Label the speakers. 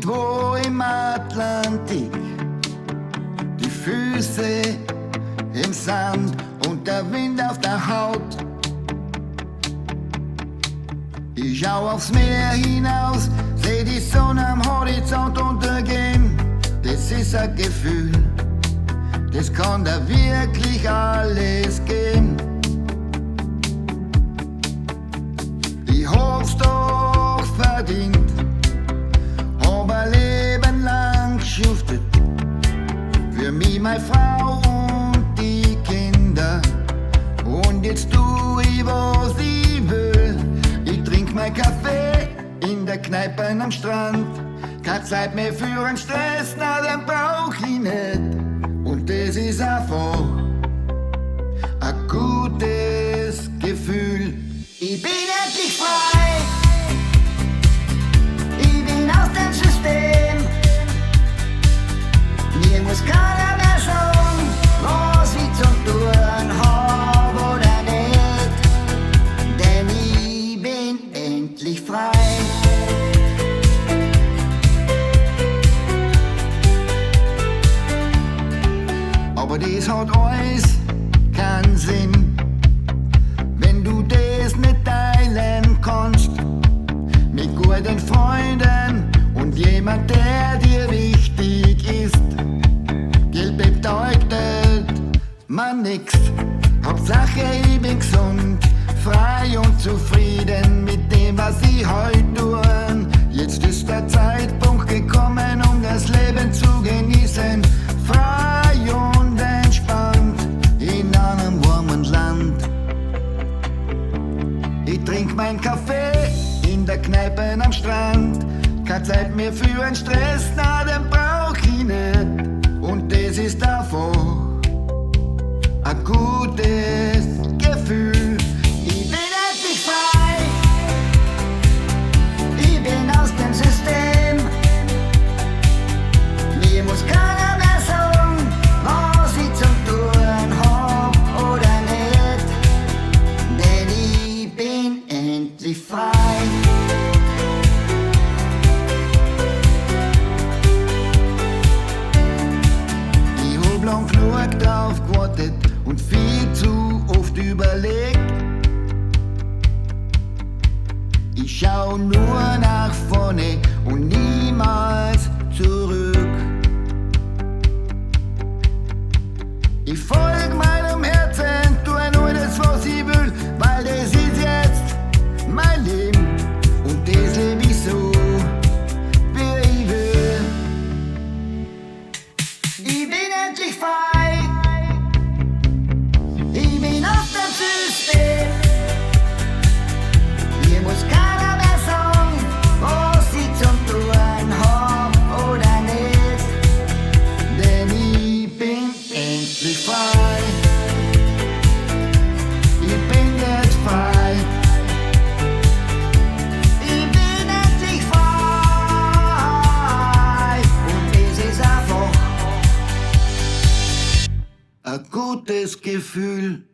Speaker 1: Irgendwo im Atlantik, die Füße im Sand und der Wind auf der Haut. Ich schau aufs Meer hinaus, seh die Sonne am Horizont untergehen. Das ist ein Gefühl, das kann da wirklich alles gehen. Ich hab's doch verdient, hab ein Leben lang geschuftet, für mich, meine Frau und die Kinder. Und jetzt tu ich, was ich will. Ich trink mein Kaffee in der Kneipe am Strand. Keine Zeit mehr für einen Stress, na den brauch ich nicht. Und das ist einfach ein gutes Gefühl. Ich bin endlich frei, ich bin aus dem System. Mir muss keiner mehr sagen, was ich zum Tun hab oder nicht. Denn ich bin endlich frei. Aber das hat alles keinen Sinn, wenn du das nicht teilen kannst mit guten Freunden und jemand, der dir wichtig ist. Geld bedeutet man nix, Hauptsache ich bin gesund, frei und zufrieden mit dem, was ich heute tue. Jetzt ist der Zeitpunkt gekommen, um das Leben zu genießen, frei und entspannt in einem warmen Land. Ich trink mein Kaffee in der Kneipe am Strand. Keine Zeit mehr für einen Stress, na den brauch ich nicht. Und das ist davor ein gutes Gefühl. Ich bin endlich frei, ich bin aus dem System. Mir muss keiner mehr sagen, was ich zum Tun hab oder nicht. Denn ich bin endlich frei. Ich hab lang genug drauf gewartet und viel zu oft überlegt. Ich schau nur nach vorne und niemals zurück. Ich folg meinem Herzen, tue nur das, was ich will, weil das ist jetzt mein Leben und das lebe ich so, wie ich will. Ich bin endlich frei, ich bin aus dem System. Mir muss keiner mehr sagen, was ich zum Tun hab oder nicht. Denn ich bin endlich frei. Ich bin jetzt frei. Ich bin endlich frei. Und es ist einfach ein gutes Gefühl.